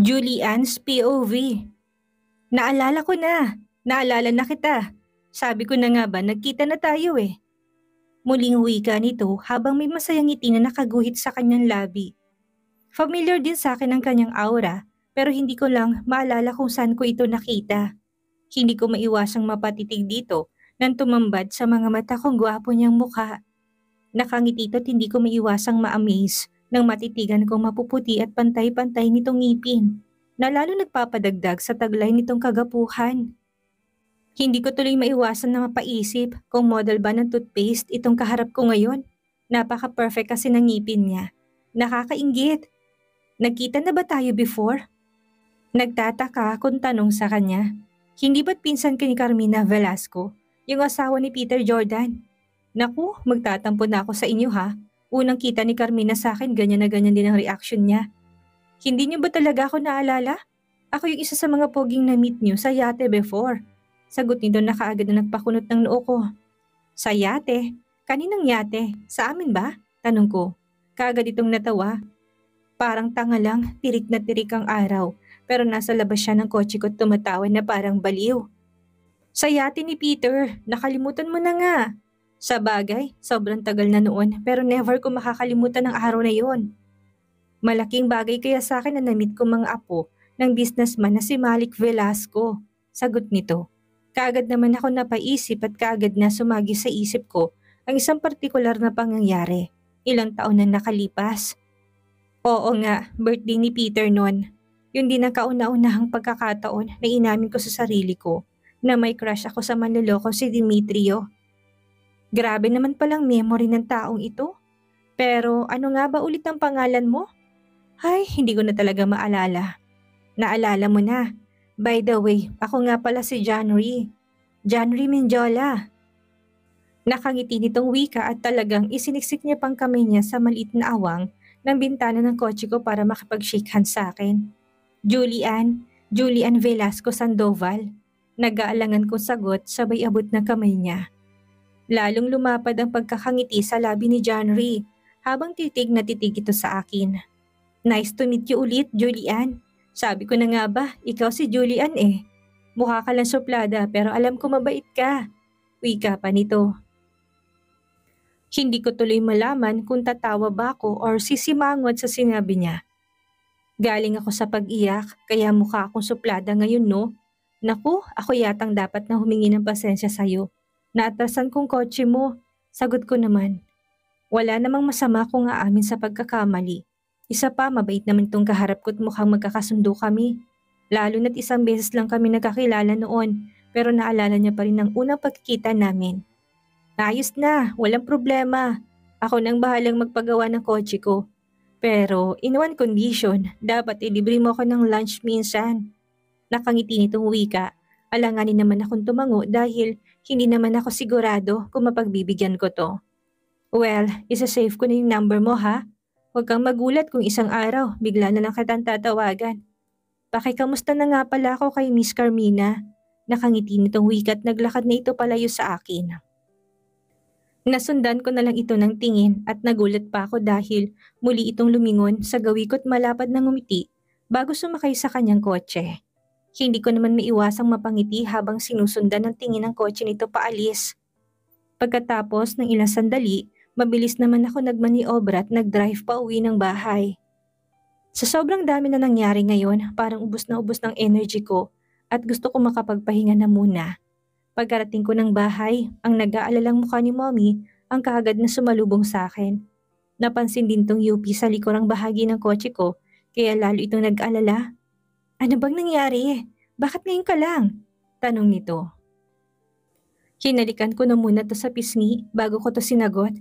Julian's POV. Naalala ko na. Naalala na kita. Sabi ko na nga ba nagkita na tayo eh. Muling wika nito habang may masayang ngiti na nakaguhit sa kanyang labi. Familiar din sa akin ang kanyang aura pero hindi ko lang maalala kung saan ko ito nakita. Hindi ko maiwasang mapatitig dito nang tumambad sa mga mata kong gwapo niyang mukha. Nakangiti at hindi ko maiwasang ma-amaze nang matitigan kong mapuputi at pantay-pantay nitong ngipin na lalo nagpapadagdag sa taglay nitong kagapuhan. Hindi ko tuloy maiwasan na mapaisip kung model ba ng toothpaste itong kaharap ko ngayon. Napaka-perfect kasi ng ngipin niya. Nakakainggit. Nagkita na ba tayo before? Nagtataka kung tanong sa kanya. Hindi ba't pinsan ka ni Carmina Velasco, yung asawa ni Peter Jordan? Naku, magtatampo na ako sa inyo ha. Unang kita ni Carmina sa akin, ganyan na ganyan din ang reaction niya. Hindi niyo ba talaga ako naalala? Ako yung isa sa mga poging na-meet niyo sa yate before. Sagot nito na kaagad na nagpakunot ng noo ko. Sa yate? Kaninang yate? Sa amin ba? Tanong ko. Kaagad itong natawa. Parang tanga lang, tirik na tirik ang araw. Pero nasa labas siya ng kotse ko at tumatawa na parang baliw. Sa yate ni Peter, nakalimutan mo na nga. Sa bagay, sobrang tagal na noon pero never ko makakalimutan ang araw na yon. Malaking bagay kaya sa akin na na-meet ko mga apo ng businessman na si Malik Velasco. Sagot nito. Kaagad naman ako napaisip at kaagad na sumagi sa isip ko ang isang partikular na pangyayari. Ilang taon na nakalipas. Oo nga, birthday ni Peter noon. Yun din ang kauna-unahang pagkakataon na inamin ko sa sarili ko na may crush ako sa manloloko si Demetrio. Grabe naman palang memory ng taong ito. Pero ano nga ba ulit ang pangalan mo? Ay, hindi ko na talaga maalala. Naalala mo na. By the way, ako nga pala si January. January Mendiola. Nakangiti nitong wika at talagang isiniksik niya pang kamay niya sa maliit na awang ng bintana ng kotse ko para makipag-shake hands sa akin. Julian Velasco Sandoval. Nag-aalangan kong sagot sabay abot ng kamay niya. Lalong lumapad ang pagkakangiti sa labi ni January habang titig na titig ito sa akin. Nice to meet you ulit, Julian. Sabi ko na nga ba, ikaw si Julian eh. Mukha ka lang suplada pero alam ko mabait ka. Wika pa nito. Hindi ko tuloy malaman kung tatawa ba ako or sisimangot sa sinabi niya. Galing ako sa pag-iyak kaya mukha akong suplada ngayon no. Naku, ako yatang dapat na humingi ng pasensya sa'yo. Naatrasan kong kotse mo. Sagot ko naman. Wala namang masama kung aamin sa pagkakamali. Isa pa, mabait naman itong kaharap ko't mukhang magkakasundo kami. Lalo na't isang beses lang kami nagkakilala noon, pero naalala niya pa rin ang unang pagkikita namin. Ayos na, walang problema. Ako nang bahalang magpagawa ng kotse ko. Pero in one condition, dapat ilibre mo ako ng lunch minsan. Nakangiti nitong wika. Alanganin naman akong tumango dahil hindi naman ako sigurado kung mapagbibigyan ko to. Well, isa-save ko na yung number mo ha. Huwag kang magulat kung isang araw, bigla na lang kitang tatawagan. Pakikamusta na nga pala ako kay Miss Carmina. Nakangiti nitong wika at naglakad na ito palayo sa akin. Nasundan ko na lang ito ng tingin at nagulat pa ako dahil muli itong lumingon sa gawi ko't malapad na ngumiti bago sumakay sa kanyang kotse. Hindi ko naman maiwasang mapangiti habang sinusundan ng tingin ng kotse nito paalis. Pagkatapos ng ilang sandali, mabilis naman ako nagmaniobra at nag-drive pa uwi ng bahay. Sa sobrang dami na nangyari ngayon, parang ubos ng energy ko at gusto ko makapagpahinga na muna. Pagkarating ko ng bahay, ang nag-aalalang mukha ni Mommy ang kaagad na sumalubong sa akin. Napansin din tong UP sa likurang bahagi ng kotse ko kaya lalo itong nag-alala. Ano bang nangyari? Bakit ngayon ka lang? Tanong nito. Hinalikan ko na muna to sa pisngi bago ko to sinagot.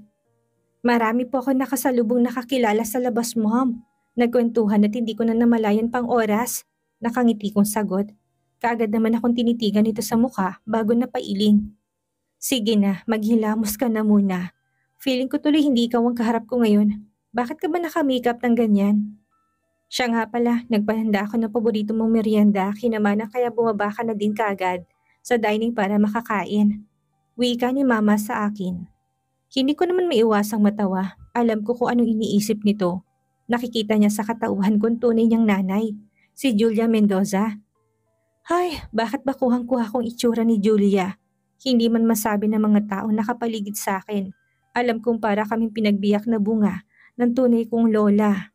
Marami po ako nakasalubong nakakilala sa labas, Mom. Nagkwentuhan at hindi ko na namalayan pang oras. Nakangiti kong sagot. Kaagad naman akong tinitigan ito sa mukha bago napailing. Sige na, maghilamos ka na muna. Feeling ko tuloy hindi ikaw ang kaharap ko ngayon. Bakit ka ba naka-makeup ng ganyan? Siya nga pala, nagpahanda ako ng paborito mong merienda, kinamana kaya bumaba ka na din kaagad sa dining para makakain. Wika ni Mama sa akin. Hindi ko naman maiwasang matawa. Alam ko kung anong iniisip nito. Nakikita niya sa katauhan kong tunay niyang nanay. si Julia Mendoza. Ay, bakit ba kuhang-kuha kong itsura ni Julia? Hindi man masabi ng mga taong nakapaligid sa akin. Alam kong para kaming pinagbiyak na bunga ng tunay kong lola.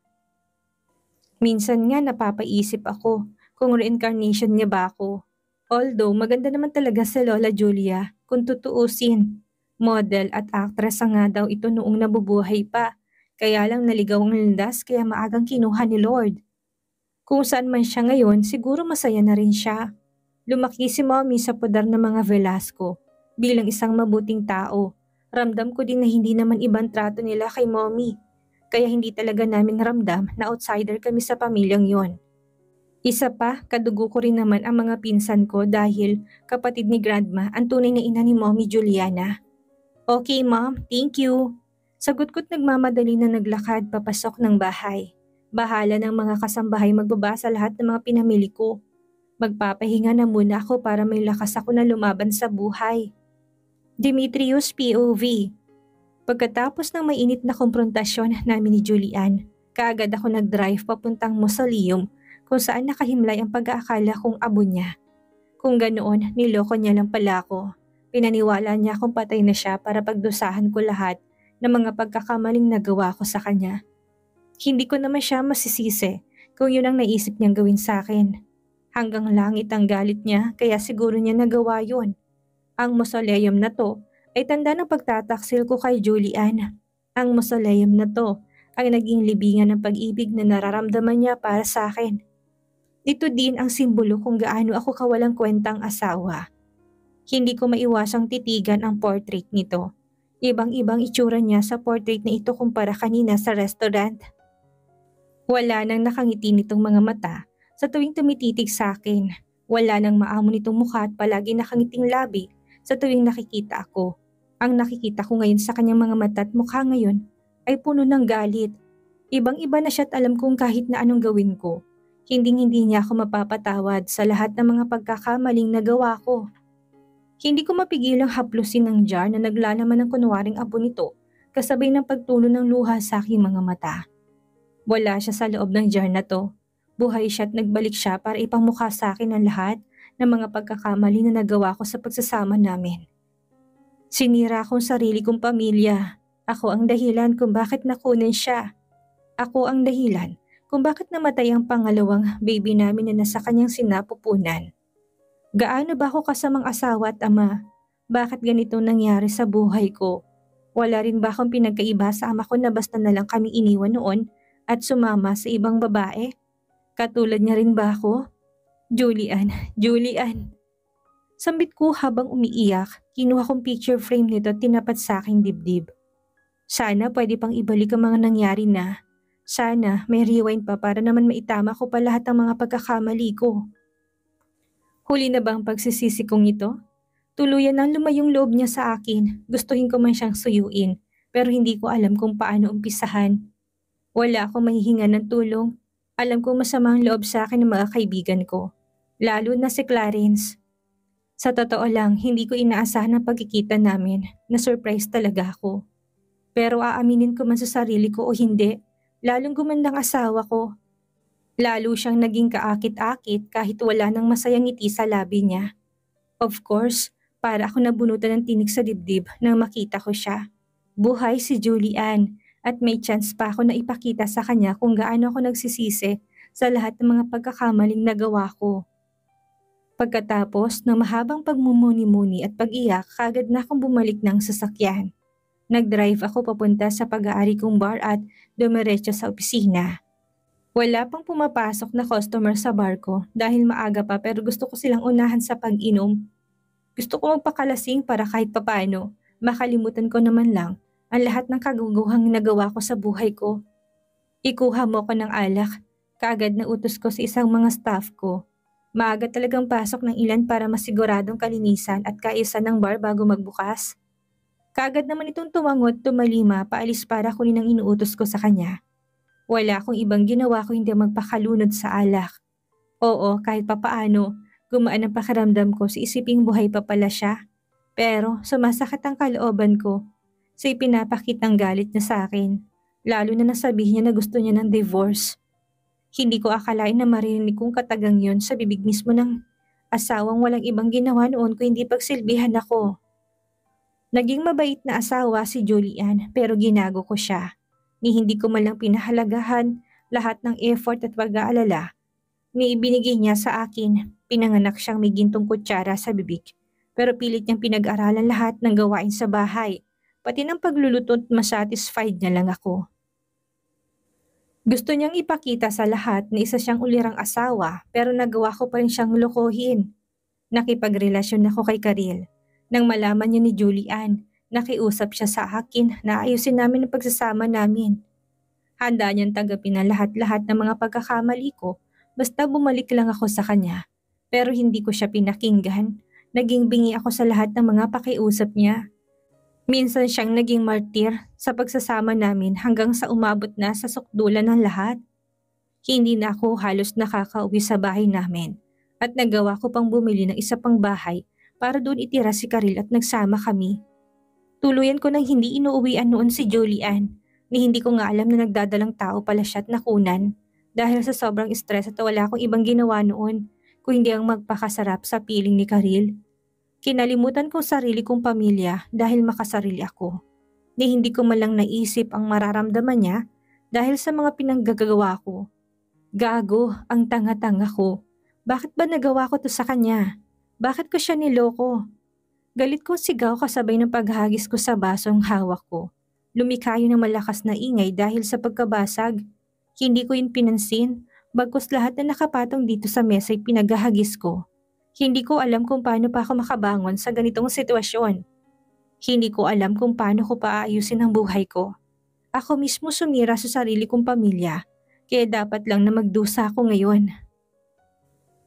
Minsan nga napapaisip ako kung reincarnation niya ba ako. Although maganda naman talaga si Lola Julia kung tutuusin. Model at actress nga daw ito noong nabubuhay pa. Kaya lang naligaw ang landas kaya maagang kinuha ni Lord. Kung saan man siya ngayon, siguro masaya na rin siya. Lumaki si Mommy sa poder ng mga Velasco. Bilang isang mabuting tao, ramdam ko din na hindi naman ibang trato nila kay Mommy. Kaya hindi talaga namin ramdam na outsider kami sa pamilyang yon. Isa pa, kadugo ko rin naman ang mga pinsan ko dahil kapatid ni Grandma ang tunay na ina ni Mommy Juliana. Okay Mom, thank you. Sagot ko't nagmamadali na naglakad papasok ng bahay. Bahala ng mga kasambahay magbabasa lahat ng mga pinamili ko. Magpapahinga na muna ako para may lakas ako na lumaban sa buhay. Demetrius POV. Pagkatapos ng mainit na komprontasyon namin ni Julian, kaagad ako nag-drive papuntang mausoleum kung saan nakahimlay ang pag-aakala kong abo niya. Kung ganoon, niloko niya lang pala ako. Pinaniwala niya akong patay na siya para pagdusahan ko lahat ng mga pagkakamaling nagawa ko sa kanya. Hindi ko naman siya masisisi kung yun ang naisip niyang gawin sa akin. Hanggang langit ang galit niya kaya siguro niya nagawa yun. Ang mausoleum na to ay tanda ng pagtataksil ko kay Julian. Ang mausoleum na to ay naging libingan ng pag-ibig na nararamdaman niya para sa akin. Ito din ang simbolo kung gaano ako kawalang kwentang asawa. Hindi ko maiwasang titigan ang portrait nito. Ibang-ibang itsura niya sa portrait na ito kumpara kanina sa restaurant. Wala nang nakangiti nitong mga mata sa tuwing tumititig sa akin. Wala nang maamo nitong mukha at palagi nakangiting labi sa tuwing nakikita ako. Ang nakikita ko ngayon sa kanyang mga mata at mukha ngayon ay puno ng galit. Ibang-iba na siya at alam kong kahit na anong gawin ko, hindi niya ako mapapatawad sa lahat ng mga pagkakamaling nagawa ko. Hindi ko mapigilang haplusin ang jar na naglalaman ng kunwaring abo nito kasabay ng pagtulo ng luha sa aking mga mata. Wala siya sa loob ng jar na to. Buhay siya at nagbalik siya para ipamukha sa akin ang lahat ng mga pagkakamali na nagawa ko sa pagsasama namin. Sinira akong sarili kong pamilya. Ako ang dahilan kung bakit nakunin siya. Ako ang dahilan kung bakit namatay ang pangalawang baby namin na nasa kanyang sinapupunan. Gaano ba ako kasamang asawa at ama? Bakit ganito nangyari sa buhay ko? Wala rin ba akong pinagkaiba sa ama ko na basta na lang kami iniwan noon at sumama sa ibang babae? Katulad niya rin ba ako? Julian. Sambit ko habang umiiyak, kinuha kong picture frame nito at tinapat sa aking dibdib. Sana pwede pang ibalik ang mga nangyari na. Sana may rewind pa para naman maitama ko pa lahat ng mga pagkakamali ko. Huli na ba ang pagsisisi kong ito? Tuluyan nang lumayong loob niya sa akin. Gustuhin ko man siyang suyuin, pero hindi ko alam kung paano umpisahan. Wala akong mahihinga ng tulong. Alam kong masama ang loob sa akin ng mga kaibigan ko. Lalo na si Clarence. Sa totoo lang, hindi ko inaasahan ang pagkikita namin. Na-surprise talaga ako. Pero aaminin ko man sa sarili ko o hindi, lalong gumandang asawa ko. Lalo siyang naging kaakit-akit kahit wala nang masayang ngiti sa labi niya. Of course, para ako nabunutan ng tinik sa dibdib nang makita ko siya. Buhay si Julian. At may chance pa ako na ipakita sa kanya kung gaano ako nagsisisi sa lahat ng mga pagkakamaling nagawa ko. Pagkatapos ng mahabang pagmumuni-muni at pag-iyak, kagad na akong bumalik ng sasakyan. Nag-drive ako papunta sa pag-aari kong bar at dumiretso sa opisina. Wala pang pumapasok na customer sa bar ko dahil maaga pa pero gusto ko silang unahan sa pag-inom. Gusto ko magpakalasing para kahit papano, makalimutan ko naman lang ang lahat ng kaguguhang nagawa ko sa buhay ko. Ikuha mo ko ng alak. Kaagad na utos ko sa isang mga staff ko. Maaga talagang pasok ng ilan para masiguradong kalinisan at kaayusan ng bar bago magbukas. Kaagad naman itong tumangot tumalima paalis para kunin ang inuutos ko sa kanya. Wala akong ibang ginawa kung hindi magpakalunod sa alak. Oo, kahit papaano, gumaan ang pakiramdam ko sa isiping buhay pa pala siya. Pero sumasakit ang kalooban ko sa ipinapakitang galit niya sa akin, lalo na nasabihin niya na gusto niya ng divorce. Hindi ko akalain na maririnig kong katagang yon sa bibig mismo ng asawang walang ibang ginawa noon ko hindi pagsilbihan ako. Naging mabait na asawa si Julian pero ginago ko siya. Ni hindi ko man lang pinahalagahan lahat ng effort at pag-aalala ni ibinigay niya sa akin. Pinanganak siyang may gintong kutsara sa bibig pero pilit niyang pinag-aralan lahat ng gawain sa bahay. Pati ng pagluluto masatisfied niya lang ako. Gusto niyang ipakita sa lahat na isa siyang ulirang asawa pero nagawa ko pa rin siyang lokohin. Nakipagrelasyon ako kay Karil. Nang malaman niya ni Julian, nakiusap siya sa akin na ayusin namin ang pagsasama namin. Handa niyang tanggapin ang lahat-lahat ng mga pagkakamali ko basta bumalik lang ako sa kanya. Pero hindi ko siya pinakinggan. Naging bingi ako sa lahat ng mga pakiusap niya. Minsan siyang naging martir sa pagsasama namin hanggang sa umabot na sa sukdulan ng lahat. Hindi na ako halos nakakauwi sa bahay namin at nagawa ko pang bumili ng isa pang bahay para doon itira si Karil at nagsama kami. Tuluyan ko nang hindi inuuwian noon si Julian ni hindi ko nga alam na nagdadalang tao pala siya at nakunan dahil sa sobrang stress at wala akong ibang ginawa noon kung hindi ang magpakasarap sa piling ni Karil. Kinalimutan ko sarili kong pamilya dahil makasarili ako. Ni hindi ko malang naisip ang mararamdaman niya dahil sa mga pinanggagawa ko. Gago, ang tanga-tanga ko. Bakit ba nagawa ko to sa kanya? Bakit ko siya niloko? Galit kong sigaw kasabay ng paghagis ko sa basong hawak ko. Lumikayo ng malakas na ingay dahil sa pagkabasag. Hindi ko yun pinansin, bagkus lahat na nakapatong dito sa mesa ay pinaghahagis ko. Hindi ko alam kung paano pa ako makabangon sa ganitong sitwasyon. Hindi ko alam kung paano ko paayusin ang buhay ko. Ako mismo sumira sa sarili kong pamilya, kaya dapat lang na magdusa ako ngayon.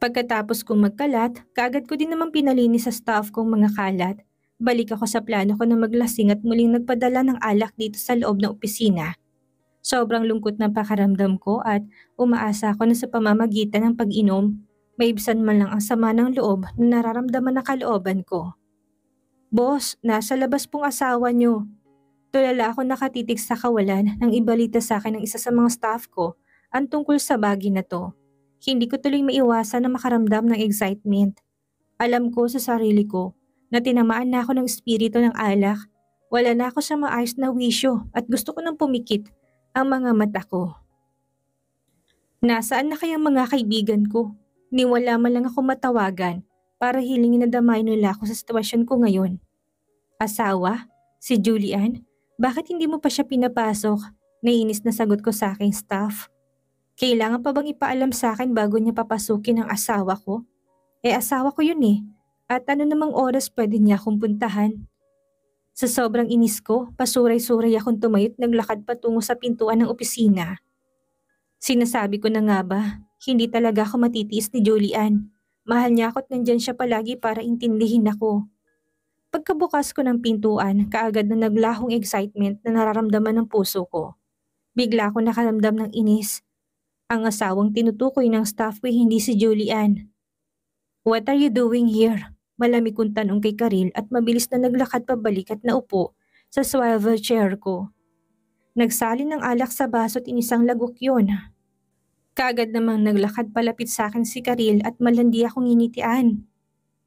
Pagkatapos kong magkalat, kaagad ko din naman pinalinis sa staff kong mga kalat. Balik ako sa plano ko na maglasing at muling nagpadala ng alak dito sa loob ng opisina. Sobrang lungkot ng pakaramdam ko at umaasa ako na sa pamamagitan ng pag-inom, maibsan man lang ang sama ng loob na nararamdaman ng kalooban ko. Boss, nasa labas pong asawa niyo. Tulala ako nakatitig sa kawalan nang ibalita sa akin ng isa sa mga staff ko ang tungkol sa bagay na to. Hindi ko tuloy maiwasan na makaramdam ng excitement. Alam ko sa sarili ko na tinamaan na ako ng espiritu ng alak. Wala na ako sa maayos na wisyo at gusto ko nang pumikit ang mga mata ko. Nasaan na kaya mga kaibigan ko? Niwala man lang ako matawagan para hilingin na damay nila ako sa sitwasyon ko ngayon. Asawa? Si Julian? Bakit hindi mo pa siya pinapasok? Nainis na sagot ko sa aking staff. Kailangan pa bang ipaalam sa akin bago niya papasukin ang asawa ko? Asawa ko yun eh. At ano namang oras pwede niya akong puntahan? Sa sobrang inis ko, pasuray-suray akong tumayot naglakad patungo sa pintuan ng opisina. Sinasabi ko na nga ba, hindi talaga ako matitiis ni Julian. Mahal niya ako at nandyan siya palagi para intindihin ako. Pagkabukas ko ng pintuan, kaagad na naglahong excitement na nararamdaman ng puso ko. Bigla ako nakaramdam ng inis. Ang asawang tinutukoy ng staff ko hindi si Julian. What are you doing here? Malamig kong tanong kay Karil at mabilis na naglakad pabalik at naupo sa swivel chair ko. Nagsalin ng alak sa baso at inisang lagok yun. Kaagad namang naglakad palapit sa akin si Karil at malandi akong initian.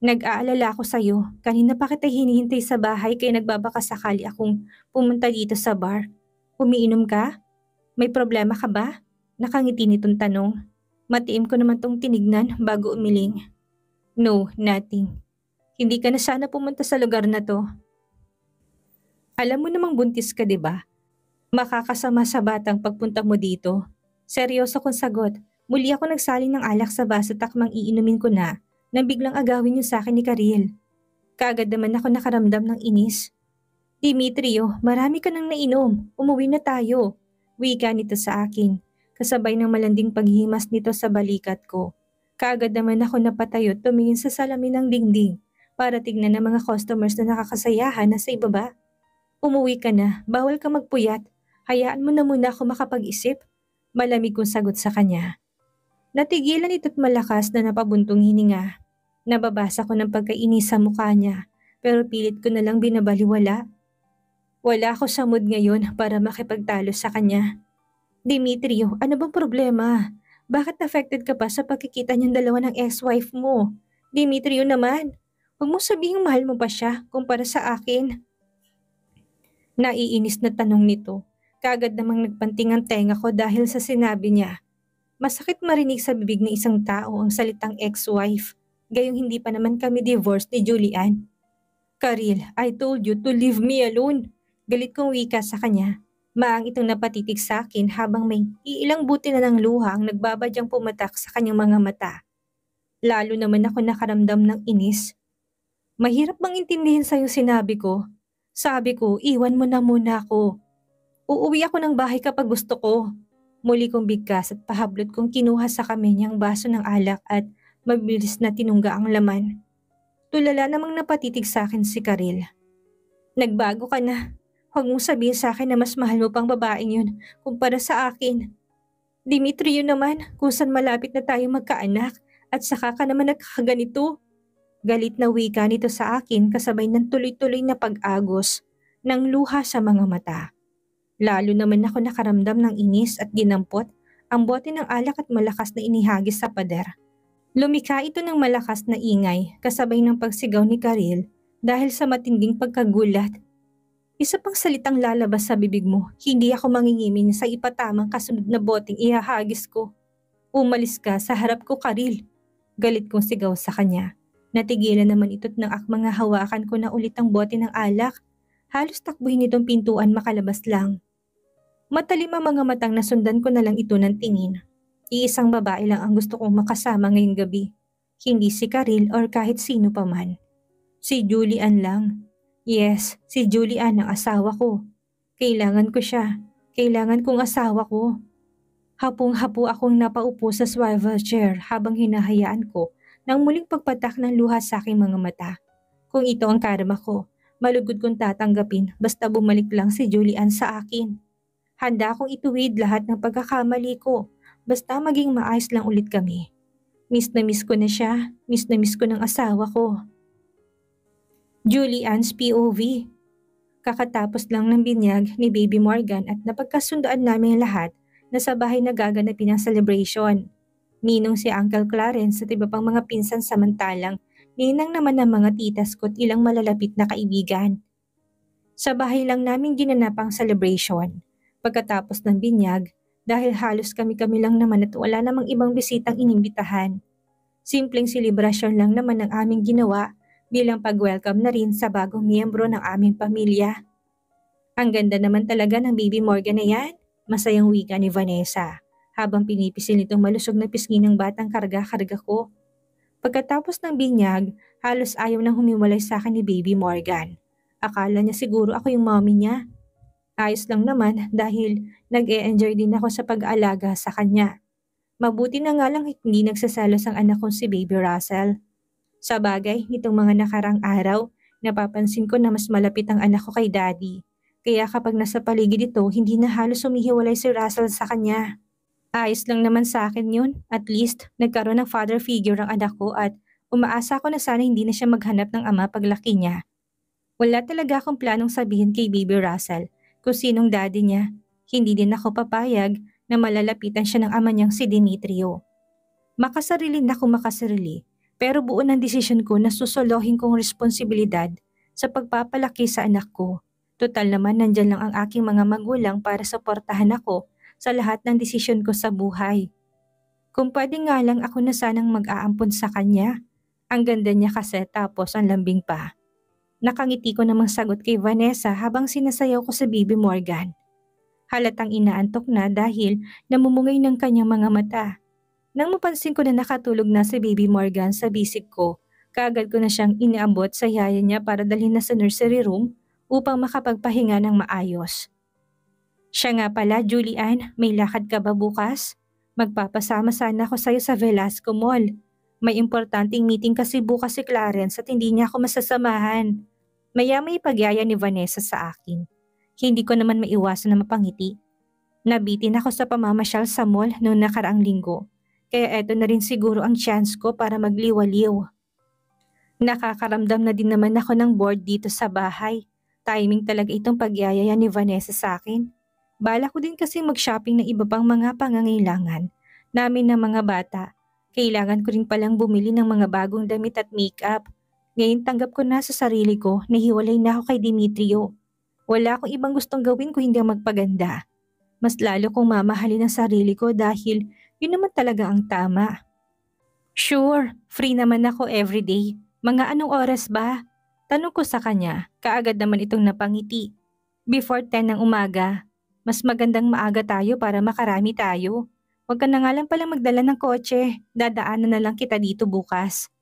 Nag-aalala ako sa'yo, kanina pa kita hinihintay sa bahay kaya nagbabaka sakali akong pumunta dito sa bar. Umiinom ka? May problema ka ba? Nakangiti nitong tanong. Matiim ko naman tong tinignan bago umiling. No, nothing. Hindi ka na sana pumunta sa lugar na to. Alam mo namang buntis ka, di ba? Makakasama sa batang pagpunta mo dito. Seryoso kong sagot. Muli ako nagsalin ng alak sa baso takmang iinumin ko na nang biglang agawin niyo sa akin ni Karil. Kaagad naman ako nakaramdam ng inis. Dimitrio, marami ka nang nainom. Umuwi na tayo. Wika nito sa akin. Kasabay ng malanding paghimas nito sa balikat ko. Kaagad naman ako napatayo tumingin sa salamin ng dingding para tignan ng mga customers na nakakasayahan na sa ibaba. Umuwi ka na, bawal ka magpuyat. Hayaan mo na muna ako makapag-isip. Malamig kong sagot sa kanya. Natigilan ito't malakas na napabuntong hininga. Nababasa ko ng pagkainis sa mukha niya pero pilit ko na lang binabaliwala. Wala ako sa mood ngayon para makipagtalo sa kanya. Dimitrio, ano bang problema? Bakit affected ka pa sa pagkikita niyong dalawa ng ex-wife mo? Dimitrio naman, huwag mo sabihing mahal mo pa siya kumpara sa akin. Naiinis na tanong nito. Kaagad namang nagpanting ang tenga ko dahil sa sinabi niya. Masakit marinig sa bibig ng isang tao ang salitang ex-wife. Gayong hindi pa naman kami divorced ni Julian. Karil, I told you to leave me alone. Galit kong wika sa kanya. Maang itong napatitig sa akin habang may iilang buti na ng luha ang nagbabadyang pumatak sa kanyang mga mata. Lalo naman ako nakaramdam ng inis. Mahirap bang intindihin sa yung sinabi ko? Sabi ko, iwan mo na muna ako. Uuwi ako ng bahay kapag gusto ko. Muli kong bigkas at pahablot kong kinuha sa kamay niyang baso ng alak at mabilis na tinungga ang laman. Tulala namang napatitig sa akin si Karil. Nagbago ka na. Huwag mong sabihin sa akin na mas mahal mo pang babaeng yun kumpara sa akin. Dimitrio naman, kung saan malapit na tayo magkaanak at saka ka naman nagkakaganito. Galit na wika nito sa akin kasabay ng tuloy-tuloy na pag-agos ng luha sa mga mata. Lalo naman ako nakaramdam ng inis at dinampot ang bote ng alak at malakas na inihagis sa pader. Lumika ito ng malakas na ingay kasabay ng pagsigaw ni Karil dahil sa matinding pagkagulat. Isa pang salitang lalabas sa bibig mo, hindi ako mangingimin sa ipatamang kasunod na boteng ihahagis ko. Umalis ka sa harap ko, Karil. Galit kong sigaw sa kanya. Natigilan naman ito't nang akmang hawakan ko na ulit ang bote ng alak. Halos takbuhin itong pintuan makalabas lang. Matalim ang mga matang nasundan ko na lang ito ng tingin. Iisang babae lang ang gusto kong makasama ngayong gabi. Hindi si Karil or kahit sino pa man. Si Julian lang. Yes, si Julian ang asawa ko. Kailangan ko siya. Kailangan kong asawa ko. Hapong-hapo akong napaupo sa swivel chair habang hinahayaan ko nang muling pagpatak ng luha sa aking mga mata. Kung ito ang karma ko, malugod kong tatanggapin basta bumalik lang si Julian sa akin. Handa akong ituwid lahat ng pagkakamali ko basta maging maayos lang ulit kami. Miss na miss ko na siya, miss na miss ko ng asawa ko. Julian's POV. Kakatapos lang ng binyag ni Baby Morgan at napagkasundoan namin lahat na sa bahay nagaganapin ang celebration. Ninong si Uncle Clarence at iba pang mga pinsan samantalang ninang naman ng mga titas ko at ilang malalapit na kaibigan. Sa bahay lang namin ginanap ang celebration. Pagkatapos ng binyag, dahil halos kami-kami lang naman at wala namang ibang bisitang inimbitahan. Simpleng selebrasyon lang naman ang aming ginawa bilang pag-welcome na rin sa bagong miyembro ng aming pamilya. Ang ganda naman talaga ng Baby Morgan na yan, masayang wika ni Vanessa, habang pinipisil nitong malusog na pisngi ng batang karga-karga ko. Pagkatapos ng binyag, halos ayaw nang humiwalay sa akin ni Baby Morgan. Akala niya siguro ako yung mommy niya. Ayos lang naman dahil nag-e-enjoy din ako sa pag-aalaga sa kanya. Mabuti na nga lang hindi nagsasalos ang anak kong si Baby Russell. Sa bagay, nitong mga nakarang araw, napapansin ko na mas malapit ang anak ko kay Daddy. Kaya kapag nasa paligid ito, hindi na halos humihiwalay si Russell sa kanya. Ayos lang naman sa akin yun. At least, nagkaroon ng father figure ang anak ko at umaasa ko na sana hindi na siya maghanap ng ama paglaki niya. Wala talaga akong planong sabihin kay Baby Russell kung sinong daddy niya. Hindi din ako papayag na malalapitan siya ng ama niyang si Dimitrio. Makasarili na kung makasarili. Pero buo ng desisyon ko na susolohin kong responsibilidad sa pagpapalaki sa anak ko. Total naman nandyan lang ang aking mga magulang para suportahan ako sa lahat ng desisyon ko sa buhay. Kung pwede nga lang ako na sanang mag-aampon sa kanya. Ang ganda niya kasi tapos ang lambing pa. Nakangiti ko namang sagot kay Vanessa habang sinasayaw ko sa Baby Morgan. Halatang inaantok na dahil namumungay ng kanyang mga mata. Nang mapansin ko na nakatulog na si Baby Morgan sa bisig ko, kaagad ko na siyang iniabot sa yaya niya para dalhin na sa nursery room upang makapagpahinga ng maayos. Siya nga pala, Julian, may lakad ka ba bukas? Magpapasama sana ako sa'yo sa Velasco Mall. May importanteng meeting kasi bukas si Clarence at hindi niya ako masasamahan. Maya-may pagyaya ni Vanessa sa akin. Hindi ko naman maiwasan na mapangiti. Nabitin ako sa pamamasyal sa mall noong nakaraang linggo. Kaya eto na rin siguro ang chance ko para magliwaliw. Nakakaramdam na din naman ako ng bored dito sa bahay. Timing talaga itong pagyayaya ni Vanessa sa akin. Bala ko din kasi mag-shopping ng iba pang mga pangangailangan namin ng mga bata. Kailangan ko rin palang bumili ng mga bagong damit at makeup. Ngayon tanggap ko na sa sarili ko na hiwalay na ako kay Demetrio. Wala akong ibang gustong gawin kung hindi ang magpaganda. Mas lalo kong mamahalin ang sarili ko dahil yun naman talaga ang tama. Sure, free naman ako everyday. Mga anong oras ba? Tanong ko sa kanya, kaagad naman itong napangiti. Before 10 ng umaga, mas magandang maaga tayo para makarami tayo. Huwag ka na nga lang palang magdala ng kotse, dadaanan na lang kita dito bukas.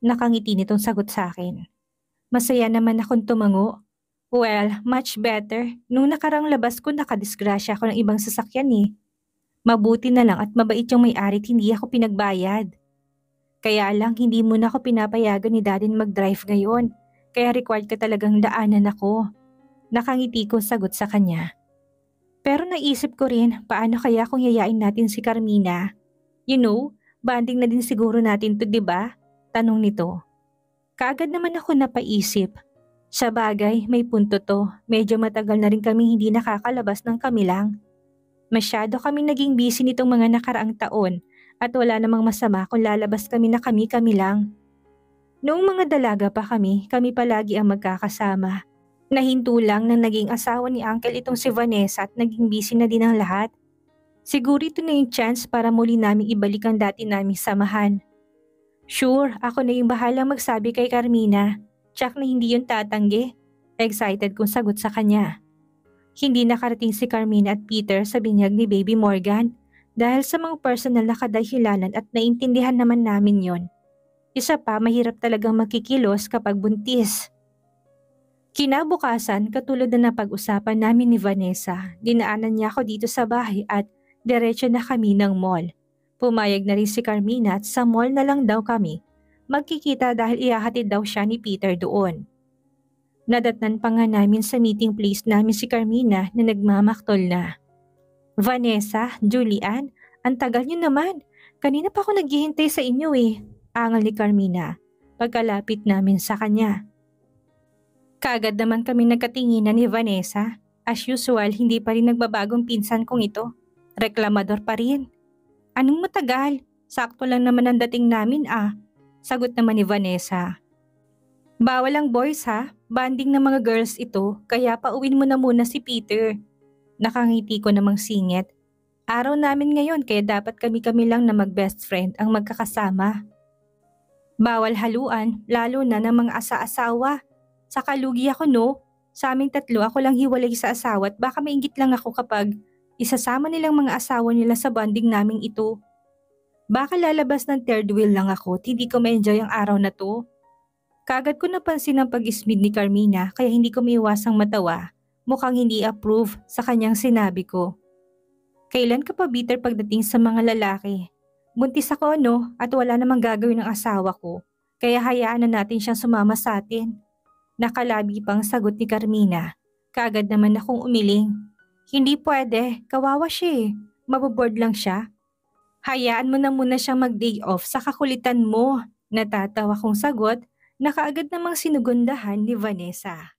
Nakangiti nitong sagot sa akin. Masaya naman akong tumango. Well, much better. Nung nakarang labas ko nakadisgrasya ako ng ibang sasakyan eh. Mabuti na lang at mabait yung may-ari at hindi ako pinagbayad. Kaya lang hindi mo na ako pinapayagan ni Daddy mag-drive ngayon. Kaya required ka talagang daanan ako. Nakangiti ko sagot sa kanya. Pero naisip ko rin paano kaya kung yayain natin si Carmina. You know, banding na din siguro natin to, 'di ba? Tanong nito. Kaagad naman ako napaisip. Sa bagay, may punto to. Medyo matagal na rin kami hindi nakakalabas ng kami lang. Masyado kaming naging busy nitong mga nakaraang taon at wala namang masama kung lalabas kami na kami-kami lang. Noong mga dalaga pa kami palagi ang magkakasama. Nahinto lang na naging asawa ni Uncle itong si Vanessa at naging busy na din ang lahat. Siguro ito na yung chance para muli naming ibalik ang dati naming samahan. Sure, ako na yung bahalang magsabi kay Carmina. Tsak na hindi yun tatanggi. Excited kong sagot sa kanya. Hindi nakarating si Carmina at Peter sa binyag ni Baby Morgan dahil sa mga personal na kadahilanan at naintindihan naman namin yon. Isa pa, mahirap talagang magkikilos kapag buntis. Kinabukasan, katulad na napag-usapan namin ni Vanessa, dinaanan niya ako dito sa bahay at diretso na kami ng mall. Pumayag na rin si Carmina at sa mall na lang daw kami. Magkikita dahil ihahatid daw siya ni Peter doon. Nadatnan pa nga namin sa meeting place namin si Carmina na nagmamaktol na. Vanessa, Julian, ang tagal niyo naman. Kanina pa ako naghihintay sa inyo eh. Angal ni Carmina pagkalapit namin sa kanya. Kaagad naman kami nagkatinginan ni Vanessa. As usual, hindi pa rin nagbabagong pinsan kong ito. Reklamador pa rin. Anong matagal? Sakto lang naman ang dating namin ah. Sagot naman ni Vanessa. Bawal ang boys ha, banding ng mga girls ito kaya pauwin mo na muna si Peter. Nakangiti ko namang singit. Araw namin ngayon kaya dapat kami-kami lang na mag-best friend ang magkakasama. Bawal haluan, lalo na ng mga asa-asawa. Saka lugi ako no, sa aming tatlo ako lang hiwalay sa asawa at baka maingit lang ako kapag isasama nilang mga asawa nila sa banding naming ito. Baka lalabas ng third wheel lang ako at hindi ko ma-enjoy ang araw na to. Kaagad ko napansin ang pag-ismid ni Carmina kaya hindi ko maiwasang matawa. Mukhang hindi approve sa kanyang sinabi ko. Kailan ka pa bitter pagdating sa mga lalaki? Buntis ako no at wala namang gagawin ng asawa ko. Kaya hayaan na natin siyang sumama sa atin. Nakalabi pang sagot ni Carmina. Kaagad naman akong umiling. Hindi pwede, kawawa siya eh. Maboboard lang siya. Hayaan mo na muna siyang mag-day off sa kakulitan mo. Natatawa kong sagot na kaagad namang sinugundahan ni Vanessa.